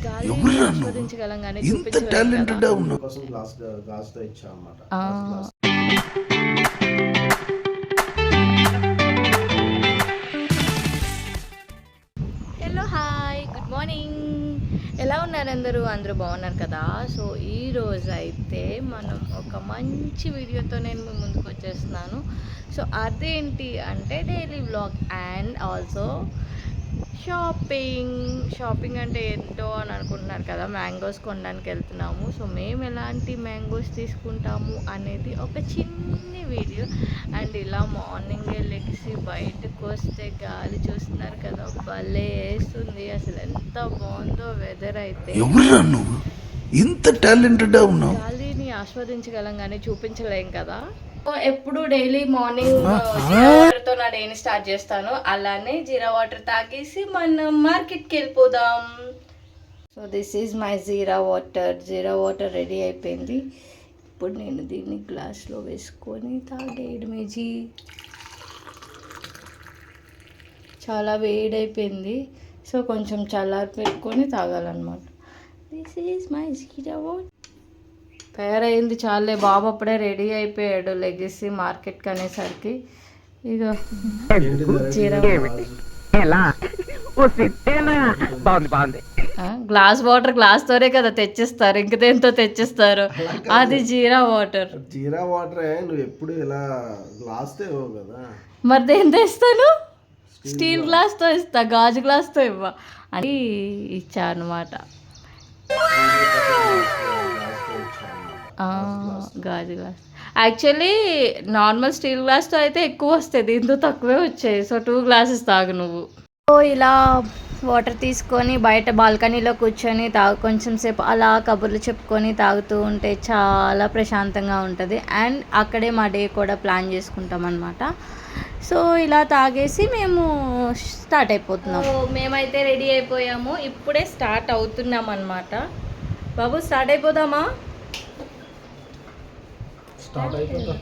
గాలిని ఆస్వాదించగలం కానీ చూపించగలం కదా. హలో హాయ్ గుడ్ మార్నింగ్, ఎలా ఉన్నారు అందరూ బాగున్నారు కదా. సో ఈరోజు అయితే మనం ఒక మంచి వీడియోతో నేను మీ ముందుకు వచ్చేస్తున్నాను. సో అదేంటి అంటే daily vlog and also shopping అంటే ఏంటో అని అనుకుంటున్నారు కదా. మ్యాంగోస్ కొనడానికి వెళ్తున్నాము. సో మేము ఎలాంటి మ్యాంగోస్ తీసుకుంటాము అనేది ఒక చిన్న వీడియో. అండ్ ఇలా మార్నింగే లెగిసి బయటకు వస్తే గాలి చూస్తున్నారు కదా, భలే వేస్తుంది. అసలు ఎంత బాగుందో వెదర్ అయితే. ఇంత టాలెంటెడ్ గాలిని ఆస్వాదించగలం కానీ చూపించలేం కదా. ఎప్పుడు డైలీ మార్నింగ్ జీరా వాటర్తో నా డేని స్టార్ట్ చేస్తాను. అలానే జీరా వాటర్ తాగేసి మనం మార్కెట్కి వెళ్ళిపోదాం. So this is my jeera water ready అయిపోయింది. ఇప్పుడు నేను దీన్ని గ్లాస్లో వేసుకొని తాగేయడమే. చాలా వేడైపోయింది. సో కొంచెం చల్లారి పెట్టుకొని తాగాలన్నమాట. This is my jeera water. తయారైంది చాలే. బాబు అప్పుడే రెడీ అయిపోయాడు లెగిసి మార్కెట్కి అనేసరికి. ఇక గ్లాస్ వాటర్ గ్లాస్తోనే కదా తెచ్చిస్తారు, ఇంక దేంతో తెచ్చిస్తారు. అది జీరా వాటర్. నువ్వు ఎప్పుడు ఇలా గ్లాస్తో ఇవ్వవు కదా, మరి దేంతో ఇస్తాను? స్టీల్ గ్లాస్తో ఇస్తా, గాజు గ్లాస్తో ఇవ్వ అని ఇచ్చా అనమాట. గాజు గ్లాస్ యాక్చువల్లీ నార్మల్ స్టీల్ గ్లాస్తో అయితే ఎక్కువ వస్తాయి, దీంతో తక్కువే వచ్చాయి. సో 2 గ్లాసెస్ తాగు నువ్వు. సో ఇలా వాటర్ తీసుకొని బయట బాల్కనీలో కూర్చొని కొంచెం సేపు అలా కబుర్లు చెప్పుకొని తాగుతూ ఉంటే చాలా ప్రశాంతంగా ఉంటుంది. అండ్ అక్కడే మా డే కూడా ప్లాన్ చేసుకుంటాం అనమాట. సో ఇలా తాగేసి మేము స్టార్ట్ అయిపోతున్నాం. మేమైతే రెడీ అయిపోయాము, ఇప్పుడే స్టార్ట్ అవుతున్నాం అనమాట. బాబు స్టార్ట్ అయిపోదామా? స్టార్ట్ అయిపోతా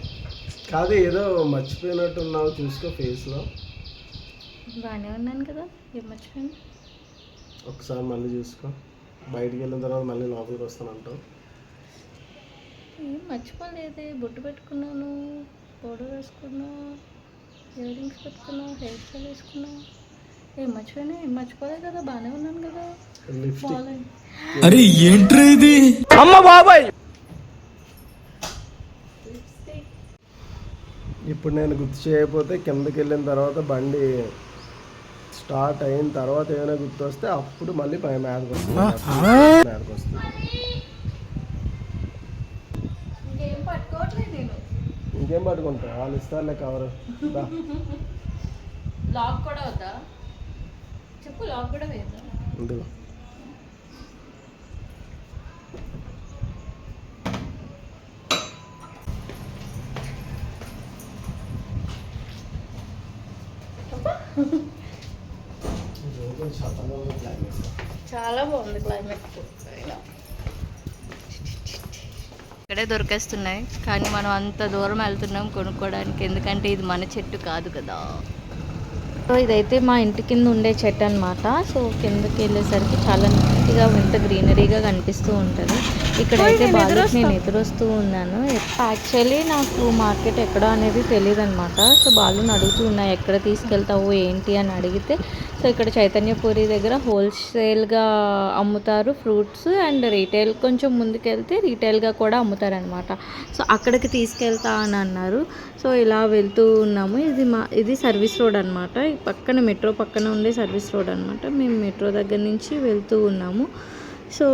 కాదు, ఏదో మర్చిపోయినట్టు ఉన్నావు, చూసుకో ఫేస్లో. బాగానే ఉన్నాను కదా, ఏం మర్చిపోయాను? ఒకసారి మళ్ళీ చూసుకో. బయటికి వెళ్ళిన తర్వాత మళ్ళీ లోపలికి వస్తానంటావు. ఏం మర్చిపోలేదే, బొట్టు పెట్టుకున్నాను, పౌడర్ వేసుకున్నాను, ఇయర్ రింగ్స్ పెట్టుకున్నాను, హెయిర్ స్టైల్ వేసుకున్నాను. ఏం మర్చిపోలేదు కదా, బాగానే ఉన్నాను కదా. అరే ఏంట్రా ఇది, అమ్మ బాబాయ్. ఇప్పుడు నేను గుర్తు చేయకపోతే కిందకి వెళ్ళిన తర్వాత బండి స్టార్ట్ అయిన తర్వాత ఏమైనా గుర్తు వస్తే అప్పుడు మళ్ళీ మీదకి వస్తుంది. ఇంకేం పట్టుకుంటా, వాళ్ళు ఇస్తారులే కవర్. లాక్ కూడా వద్దా చెప్పు, లాక్ కూడా వేద్దా? ఎందుకు చాలా బాగుంది క్లైమేట్. ఇక్కడే దొరికేస్తున్నాయి కానీ మనం అంత దూరం వెళ్తున్నాం కొనుక్కోవడానికి, ఎందుకంటే ఇది మన చెట్టు కాదు కదా. సో ఇదైతే మా ఇంటి కింద ఉండే చెట్టు అనమాట. సో కిందకి వెళ్ళేసరికి చాలా నీట్గా ఇంత గ్రీనరీగా కనిపిస్తూ ఉంటుంది. ఇక్కడైతే బాగా నేను ఎదురొస్తూ ఉన్నాను. యాక్చువల్లీ నాకు మార్కెట్ ఎక్కడ అనేది తెలియదు అనమాట. సో బాలుని అడుగుతూ ఉన్నాయి ఎక్కడ తీసుకెళ్తావు ఏంటి అని అడిగితే, సో ఇక్కడ చైతన్యపురి దగ్గర హోల్సేల్గా అమ్ముతారు ఫ్రూట్స్, అండ్ రీటైల్ కొంచెం ముందుకెళ్తే రీటైల్గా కూడా అమ్ముతారనమాట. సో అక్కడికి తీసుకెళ్తా అని అన్నారు. సో ఇలా వెళ్తూ ఉన్నాము. ఇది సర్వీస్ రోడ్ అనమాట. పక్కన మెట్రో పక్కన ఉండే సర్వీస్ రోడ్ అనమాట. మేము మెట్రో దగ్గర నుంచి వెళ్తూ ఉన్నాము. సో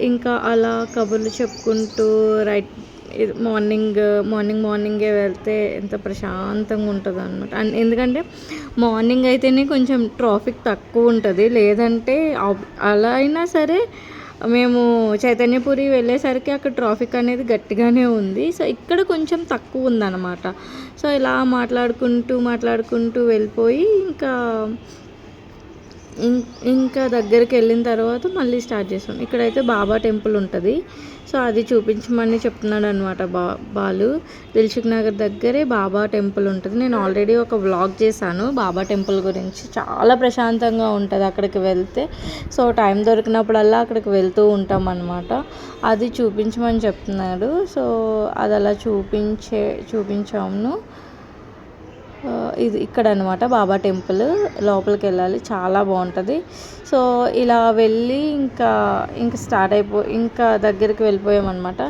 ఇంకా అలా కబుర్లు చెప్పుకుంటూ మార్నింగే వెళ్తే ఎంత ప్రశాంతంగా ఉంటుంది అనమాట. ఎందుకంటే మార్నింగ్ అయితేనే కొంచెం ట్రాఫిక్ తక్కువ ఉంటుంది, లేదంటే అలా అయినా సరే మేము చైతన్యపురి వెళ్ళేసరికి అక్కడ ట్రాఫిక్ అనేది గట్టిగానే ఉంది. సో ఇక్కడ కొంచెం తక్కువ ఉందన్నమాట. సో ఇలా మాట్లాడుకుంటూ వెళ్ళిపోయి ఇంకా ఇంకా దగ్గరికి వెళ్ళిన తర్వాత మళ్ళీ స్టార్ట్ చేస్తాం. ఇక్కడైతే బాబా టెంపుల్ ఉంటుంది. సో అది చూపించమని చెప్తున్నాడు అనమాట బాలు. దిల్సుఖ్ నగర్ దగ్గరే బాబా టెంపుల్ ఉంటుంది. నేను ఆల్రెడీ ఒక వ్లాగ్ చేశాను బాబా టెంపుల్ గురించి. చాలా ప్రశాంతంగా ఉంటుంది అక్కడికి వెళ్తే. సో టైం దొరికినప్పుడల్లా అక్కడికి వెళ్తూ ఉంటాం అన్నమాట. అది చూపించమని చెప్తున్నాడు. సో అది అలా చూపించాము. ఇది ఇక్కడ అనమాట బాబా టెంపుల్. లోపలికి వెళ్ళాలి, చాలా బాగుంటుంది. సో ఇలా వెళ్ళి ఇంకా స్టార్ట్ ఇంకా దగ్గరికి వెళ్ళిపోయామన్నమాట.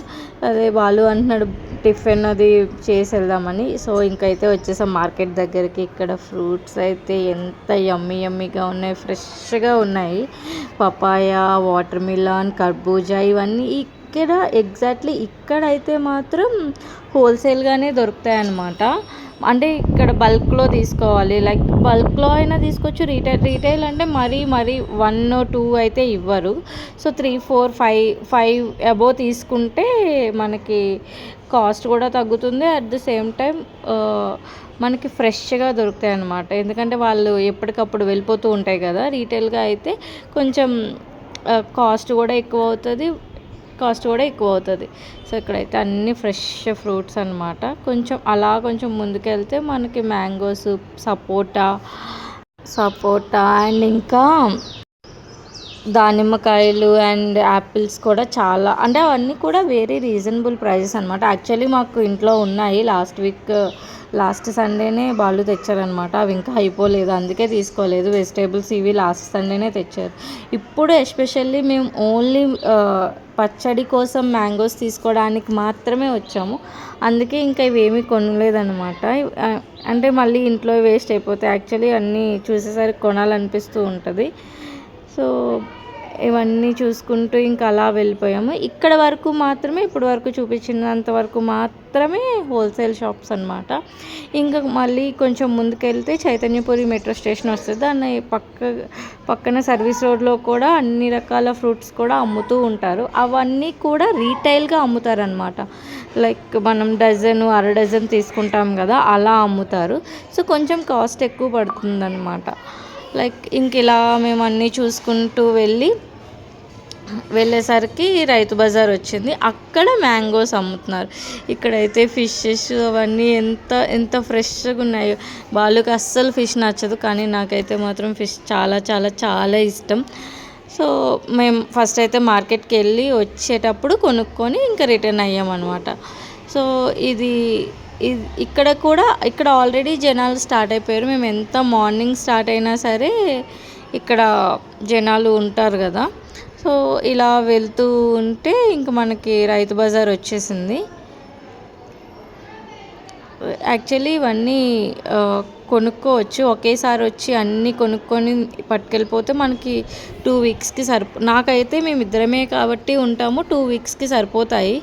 అదే బాలు అంటున్నాడు టిఫిన్ అది చేసి వెళ్దామని. సో ఇంకైతే వచ్చేసాం మార్కెట్ దగ్గరికి. ఇక్కడ ఫ్రూట్స్ అయితే ఎంత యమ్మీగా ఉన్నాయి, ఫ్రెష్గా ఉన్నాయి. పపాయ, వాటర్ మిలన్, కర్బూజా ఇవన్నీ ఇక్కడ ఎగ్జాక్ట్లీ ఇక్కడైతే మాత్రం హోల్సేల్గానే దొరుకుతాయి అన్నమాట. అంటే ఇక్కడ బల్క్లో తీసుకోవాలి, లైక్ బల్క్లో అయినా తీసుకోవచ్చు. రీటైల్ అంటే మరీ 1 or 2 అయితే ఇవ్వరు. సో 3, 4, 5 అబోవ్ తీసుకుంటే మనకి కాస్ట్ కూడా తగ్గుతుంది. అట్ ద సేమ్ టైం మనకి ఫ్రెష్గా దొరుకుతాయి అన్నమాట. ఎందుకంటే వాళ్ళు ఎప్పటికప్పుడు వెళ్ళిపోతూ ఉంటాయి కదా. రీటైల్గా అయితే కొంచెం కాస్ట్ కూడా ఎక్కువ అవుతుంది. సో ఇక్కడైతే అన్ని ఫ్రెష్ ఫ్రూట్స్ అన్నమాట. కొంచెం ముందుకెళ్తే మనకి మ్యాంగోస్, సపోటా అండ్ ఇంకా దానిమ్మకాయలు అండ్ యాపిల్స్ కూడా చాలా, అంటే అవన్నీ కూడా వెరీ రీజనబుల్ ప్రైజెస్ అనమాట. యాక్చువల్లీ మాకు ఇంట్లో ఉన్నాయి. లాస్ట్ సండేనే బాలు తెచ్చారనమాట. అవి ఇంకా అయిపోలేదు, అందుకే తీసుకోలేదు. వెజిటేబుల్స్ ఇవి లాస్ట్ సండేనే తెచ్చారు. ఇప్పుడు ఎస్పెషల్లీ మేము ఓన్లీ పచ్చడి కోసం మ్యాంగోస్ తీసుకోవడానికి మాత్రమే వచ్చాము. అందుకే ఇంకా ఇవేమీ కొనలేదన్నమాట. అంటే మళ్ళీ ఇంట్లో వేస్ట్ అయిపోతాయి. యాక్చువల్లీ అన్నీ చూసేసరికి కొనాలనిపిస్తూ ఉంటుంది. సో ఇవన్నీ చూసుకుంటూ ఇంకా అలా వెళ్ళిపోయాము. ఇక్కడ వరకు మాత్రమే, ఇప్పుడు వరకు చూపించినంత వరకు మాత్రమే హోల్సేల్ షాప్స్ అనమాట. ఇంకా మళ్ళీ కొంచెం ముందుకెళ్తే చైతన్యపురి మెట్రో స్టేషన్ వస్తుంది. దాన్ని పక్కన సర్వీస్ రోడ్లో కూడా అన్ని రకాల ఫ్రూట్స్ కూడా అమ్ముతూ ఉంటారు. అవన్నీ కూడా రీటైల్గా అమ్ముతారనమాట. లైక్ మనం అర డజన్ తీసుకుంటాం కదా, అలా అమ్ముతారు. సో కొంచెం కాస్ట్ ఎక్కువ పడుతుందన్నమాట. లైక్ ఇంక ఇలా మేము అన్నీ చూసుకుంటూ వెళ్ళేసరికి రైతు బజార్ వచ్చింది. అక్కడ మ్యాంగోస్ అమ్ముతున్నారు. ఇక్కడైతే ఫిషెస్ అవన్నీ ఎంత ఫ్రెష్గా ఉన్నాయో. బాలుకి అస్సలు ఫిష్ నచ్చదు, కానీ నాకైతే మాత్రం ఫిష్ చాలా చాలా చాలా ఇష్టం. సో మేము ఫస్ట్ అయితే మార్కెట్కి వెళ్ళి వచ్చేటప్పుడు కొనుక్కొని ఇంకా రిటర్న్ అయ్యామన్నమాట. సో ఇక్కడ ఆల్రెడీ జనాలు స్టార్ట్ అయిపోయారు. మేము ఎంత మార్నింగ్ స్టార్ట్ అయినా సరే ఇక్కడ జనాలు ఉంటారు కదా. సో ఇలా వెళ్తూ ఉంటే ఇంకా మనకి రైతు బజార్ వచ్చేసింది. యాక్చువల్లీ ఇవన్నీ కొనుక్కోవచ్చు. ఒకేసారి వచ్చి అన్నీ కొనుక్కొని పట్టుకెళ్ళిపోతే మనకి 2 వీక్స్కి నాకైతే మేమిద్దరమే కాబట్టి ఉంటాము, 2 వీక్స్కి సరిపోతాయి.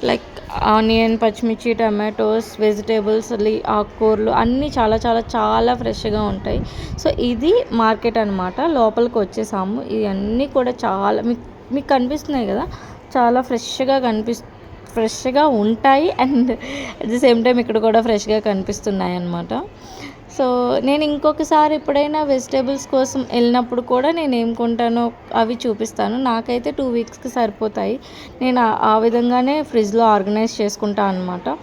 లైక్ ఆనియన్, పచ్చిమిర్చి, టమాటోస్, వెజిటేబుల్స్, ఆకుకూరలు అన్నీ చాలా చాలా చాలా ఫ్రెష్గా ఉంటాయి. సో ఇది మార్కెట్ అనమాట. లోపలికి వచ్చేసాము. ఇవన్నీ కూడా చాలా మీకు కనిపిస్తున్నాయి కదా, చాలా ఫ్రెష్గా ఉంటాయి. And at the same time ఇక్కడ కూడా ఫ్రెష్గా కనిపిస్తున్నాయి అన్నమాట. సో నేను ఇంకొకసారి ఎప్పుడైనా వెజిటేబుల్స్ కోసం వెళ్ళినప్పుడు కూడా నేను ఏం కొంటానో అవి చూపిస్తాను. నాకైతే 2 వీక్స్కి సరిపోతాయి. నేను ఆ విధంగానే ఫ్రిడ్జ్లో ఆర్గనైజ్ చేసుకుంటాను అనమాట.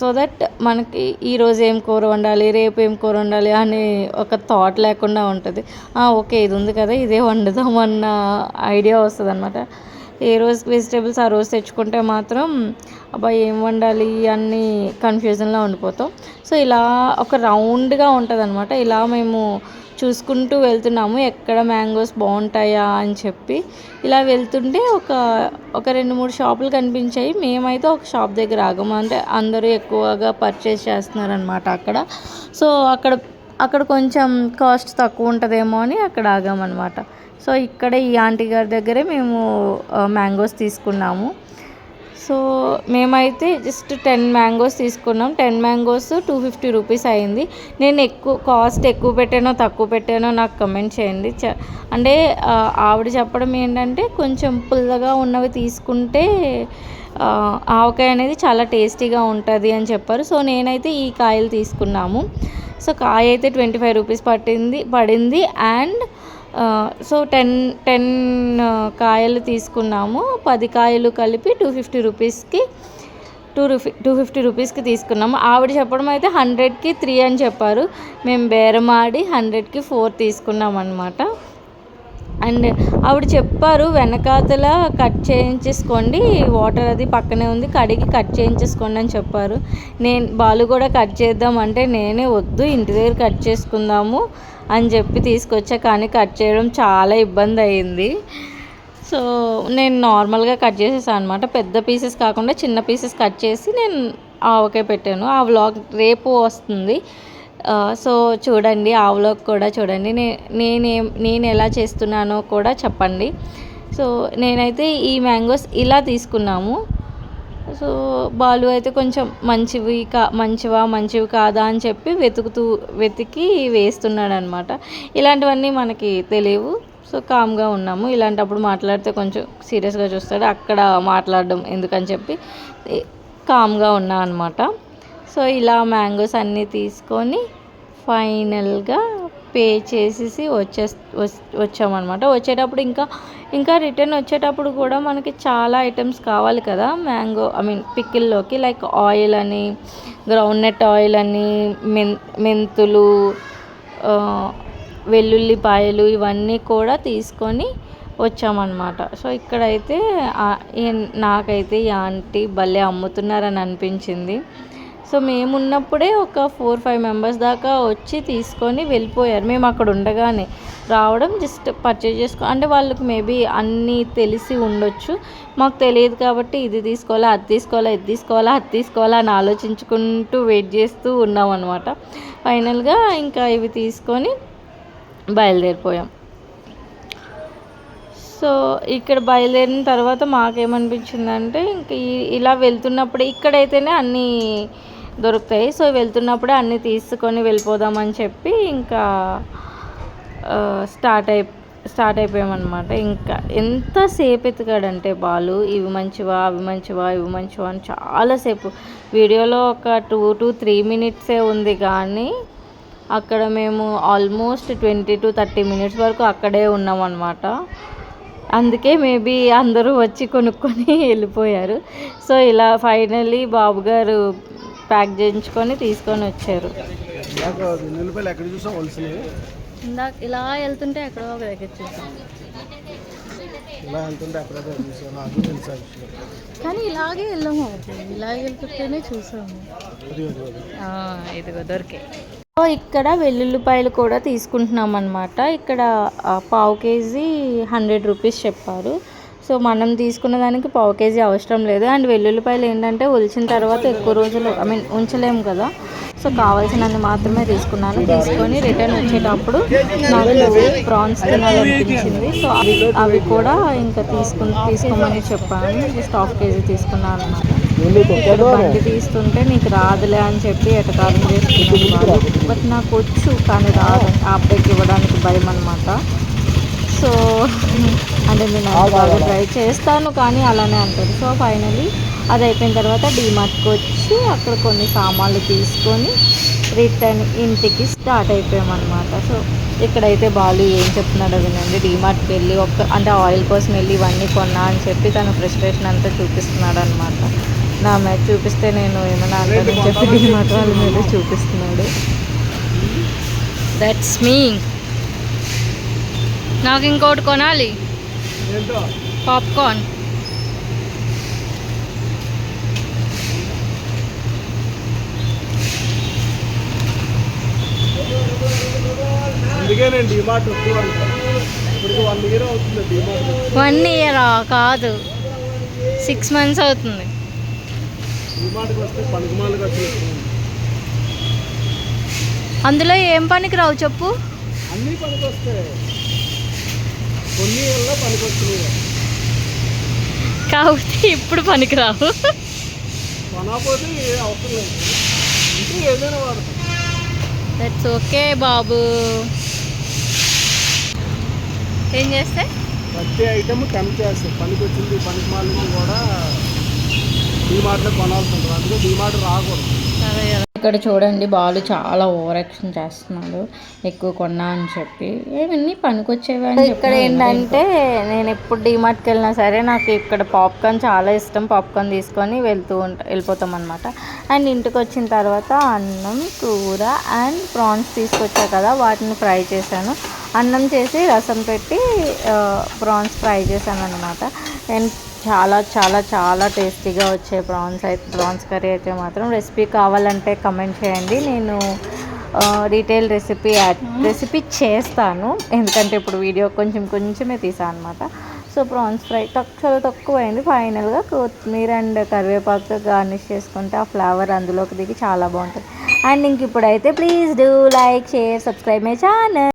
సో దట్ మనకి ఈరోజు ఏం కూర వండాలి, రేపు ఏం కూర వండాలి అనే ఒక థాట్ లేకుండా ఉంటుంది. ఓకే ఇది ఉంది కదా, ఇదే వండుదాం అన్న ఐడియా వస్తుంది అనమాట. ఏ రోజు వెజిటేబుల్స్ ఆ రోజు తెచ్చుకుంటే మాత్రం అబ్బాయి ఏం వండాలి అన్నీ కన్ఫ్యూజన్లో ఉండిపోతాం. సో ఇలా ఒక రౌండ్గా ఉంటుంది అనమాట. ఇలా మేము చూసుకుంటూ వెళ్తున్నాము ఎక్కడ మ్యాంగోస్ బాగుంటాయా అని చెప్పి. ఇలా వెళ్తుంటే ఒక 2-3 షాపులు కనిపించాయి. మేమైతే ఒక షాప్ దగ్గర ఆగాము. అంటే అందరూ ఎక్కువగా పర్చేస్ చేస్తున్నారనమాట అక్కడ. సో అక్కడ కొంచెం కాస్ట్ తక్కువ ఉంటుందేమో అని అక్కడ ఆగామన్నమాట. సో ఇక్కడ ఈ ఆంటీ గారి దగ్గరే మేము మ్యాంగోస్ తీసుకున్నాము. సో మేమైతే జస్ట్ 10 మ్యాంగోస్ తీసుకున్నాం. 10 మ్యాంగోస్ 250 రూపీస్ అయింది. నేను కాస్ట్ ఎక్కువ పెట్టానో తక్కువ పెట్టానో నాకు కమెంట్ చేయండి. అంటే ఆవిడ చెప్పడం ఏంటంటే కొంచెం పుల్లగా ఉన్నవి తీసుకుంటే ఆవకాయ అనేది చాలా టేస్టీగా ఉంటుంది అని చెప్పారు. సో నేనైతే ఈ కాయలు తీసుకున్నాము. సో కాయ అయితే 25 రూపీస్ పడింది. అండ్ సో 10 కాయలు తీసుకున్నాము. 10 కాయలు కలిపి 250 రూపీస్కి 250 రూపీస్కి తీసుకున్నాము. ఆవిడ చెప్పడం అయితే 100కి 3 అని చెప్పారు. మేము బేరమాడి 100కి 4 తీసుకున్నాం అనమాట. అండ్ ఆవిడ చెప్పారు వెనకాతల కట్ చేయించేసుకోండి, వాటర్ అది పక్కనే ఉంది, కడిగి కట్ చేయించేసుకోండి అని చెప్పారు. బాలు కూడా కట్ చేద్దామంటే నేనే వద్దు, ఇంటి దగ్గర కట్ చేసుకుందాము అని చెప్పి తీసుకొచ్చా. కానీ కట్ చేయడం చాలా ఇబ్బంది అయ్యింది. సో నేను నార్మల్గా కట్ చేసేసాను అనమాట. పెద్ద పీసెస్ కాకుండా చిన్న పీసెస్ కట్ చేసి నేను ఆవకాయ పెట్టాను. ఆ వ్లాగ్ రేపు వస్తుంది. సో చూడండి, ఆ వ్లాగ్ కూడా చూడండి. నేను ఎలా చేస్తున్నానో కూడా చెప్పండి. సో నేనైతే ఈ మ్యాంగోస్ ఇలా తీసుకున్నాము. సో బాలు అయితే కొంచెం మంచివి కాదా అని చెప్పి వెతికి వేస్తున్నాడు అనమాట. ఇలాంటివన్నీ మనకి తెలియవు. సో కామ్గా ఉన్నాము. ఇలాంటప్పుడు మాట్లాడితే కొంచెం సీరియస్గా చూస్తాడు. అక్కడ మాట్లాడడం ఎందుకని చెప్పి కామ్గా ఉన్నా అనమాట. సో ఇలా మ్యాంగోస్ అన్నీ తీసుకొని ఫైనల్గా పే చేసేసి వచ్చామన్నమాట. వచ్చేటప్పుడు ఇంకా రిటర్న్ వచ్చేటప్పుడు కూడా మనకి చాలా ఐటమ్స్ కావాలి కదా పికిల్లోకి. లైక్ ఆయిల్ అని, గ్రౌండ్నట్ ఆయిల్ అని, మెంతులు, వెల్లుల్లిపాయలు ఇవన్నీ కూడా తీసుకొని వచ్చామన్నమాట. సో ఇక్కడైతే నాకైతే ఈ ఆంటీ భలే అమ్ముతున్నారని అనిపించింది. సో మేము ఉన్నప్పుడే ఒక 4-5 మెంబర్స్ దాకా వచ్చి తీసుకొని వెళ్ళిపోయారు. మేము అక్కడ ఉండగానే రావడం, జస్ట్ పర్చేజ్ అంటే వాళ్ళకి మేబీ అన్నీ తెలిసి ఉండొచ్చు. మాకు తెలియదు కాబట్టి ఇది తీసుకోవాలా, అది తీసుకోవాలా అని ఆలోచించుకుంటూ వెయిట్ చేస్తూ ఉన్నాం అనమాట. ఫైనల్గా ఇంకా ఇవి తీసుకొని బయలుదేరిపోయాం. సో ఇక్కడ బయలుదేరిన తర్వాత మాకేమనిపించిందంటే ఇంక ఇలా వెళ్తున్నప్పుడు ఇక్కడైతేనే అన్నీ దొరుకుతాయి. సో వెళ్తున్నప్పుడే అన్నీ తీసుకొని వెళ్ళిపోదామని చెప్పి ఇంకా స్టార్ట్ అయిపోయామన్నమాట. ఇంకా ఎంతసేపు ఎత్తుకాడంటే బాలు ఇవి మంచివా అని చాలాసేపు. వీడియోలో ఒక 2-3 మినిట్సే ఉంది, కానీ అక్కడ మేము ఆల్మోస్ట్ 20-30 మినిట్స్ వరకు అక్కడే ఉన్నామన్నమాట. అందుకే మేబీ అందరూ వచ్చి కొనుక్కొని వెళ్ళిపోయారు. సో ఇలా ఫైనల్లీ బాబు గారు ప్యాక్ చేయించుకొని తీసుకొని వచ్చారు. ఇందాక ఇలా వెళ్తుంటే ఎక్కడో ఒక దగ్గర చూసాం, కానీ ఇలాగే వెళ్ళాము. ఇలాగే వెళ్తుంటేనే చూసాము. ఇదిగో దొరికాయి. సో ఇక్కడ వెల్లుల్లిపాయలు కూడా తీసుకుంటున్నాం అనమాట. ఇక్కడ పావు కేజీ 100 రూపీస్ చెప్పారు. సో మనం తీసుకున్న దానికి పావు కేజీ అవసరం లేదు. అండ్ వెల్లుల్లిపాయలు ఏంటంటే ఒలిచిన తర్వాత ఎక్కువ రోజులు ఉంచలేము కదా. సో కావాల్సినన్ని మాత్రమే తీసుకొని రిటర్న్ వచ్చేటప్పుడు నాకు ప్రాన్స్ తినాలనిపించింది. సో అవి కూడా ఇంకా తీసుకోమని చెప్పాను. జస్ట్ ½ కేజీ తీసుకున్నాను అనమాట. బండి తీస్తుంటే నీకు రాదులే అని చెప్పి ఎటకారం చేస్తున్నాను. బట్ నాకు వచ్చు, కానీ రాదు. ఆ అబ్బాయికి ఇవ్వడానికి భయం అనమాట. సో అంటే నేను బాగా ట్రై చేస్తాను, కానీ అలానే అంటారు. సో ఫైనలీ అది అయిపోయిన తర్వాత డీమార్ట్కి వచ్చి అక్కడ కొన్ని సామాన్లు తీసుకొని రిటర్న్ ఇంటికి స్టార్ట్ అయిపోయామన్నమాట. సో ఇక్కడైతే బాలు ఏం చెప్తున్నాడో వినండి. డీమార్ట్కి వెళ్ళి అంటే ఆయిల్ కోసం వెళ్ళి ఇవన్నీ కొన్నా అని చెప్పి తన ఫ్రస్ట్రేషన్ అంతా చూపిస్తున్నాడు అనమాట. నా మీద చూపిస్తే నేను ఏమైనా అంటానని చెప్పి డీమార్ట్ వాళ్ళ మీద చూపిస్తున్నాడు. That's me. నాకు ఇంకోటి కొనాలి, పాప్కార్న్. అందుకే నేను డిమార్ట్ వద్దు అంటే. ఇప్పుడు 1 ఇయర్ అవుతుంది డిమార్ట్. 1 ఇయరా కాదు, 6 మంత్స్ అవుతుంది. డిమార్ట్కి వస్తే పనికిమాలుగా చూస్తున్నాను. అందులో ఏం పనికి రావు చెప్పు? అన్నీ పనికి వస్తాయి, కొన్ని వల్ల పనికి వస్తున్నాయి కాబట్టి ఇప్పుడు పనికి రావు. కొనకపోతే అవసరం లేదు, అంటే ఏదైనా వాడతాం. దట్స్ ఓకే బాబు. ఏం చేస్తే ప్రతి ఐటమ్ టెంప్ట్ చేస్తాయి. పనికి వచ్చింది పనికి మాలింది కూడా డిమార్ట్లో కొనాల్సి ఉంటుంది. అందుకే డిమార్ట్ రాకూడదు. సరే ఇక్కడ చూడండి బాలు చాలా ఓవర్ యాక్షన్ చేస్తున్నాడు, ఎక్కువ కొన్నా అని చెప్పి. ఏమన్నీ పనికొచ్చేవి అని చెప్పి. ఇక్కడ ఏంటంటే నేను ఎప్పుడు డీమార్ట్కి వెళ్ళినా సరే నాకు ఇక్కడ పాప్కార్న్ చాలా ఇష్టం. పాప్కార్న్ తీసుకొని వెళ్ళిపోతాం అనమాట. అండ్ ఇంటికి వచ్చిన తర్వాత అన్నం, కూర అండ్ ప్రాన్స్ తీసుకొచ్చా కదా, వాటిని ఫ్రై చేశాను. అన్నం చేసి రసం పెట్టి ప్రాన్స్ ఫ్రై చేశాను అనమాట. అండ్ చాలా చాలా చాలా టేస్టీగా వచ్చే ప్రాన్స్ కర్రీ అయితే మాత్రం. రెసిపీ కావాలంటే కమెంట్ చేయండి, నేను డీటెయిల్ రెసిపీ చేస్తాను. ఎందుకంటే ఇప్పుడు వీడియో కొంచెమే తీసాను అనమాట. సో ప్రాన్స్ ఫ్రై చాలా తక్కువ అయింది. ఫైనల్గా కొత్తిమీర అండ్ కరివేపాకుతో గార్నిష్ చేసుకుంటే ఆ ఫ్లేవర్ అందులోకి దిగి చాలా బాగుంటుంది. అండ్ ఇంక ఇప్పుడైతే please do like, share, subscribe my channel.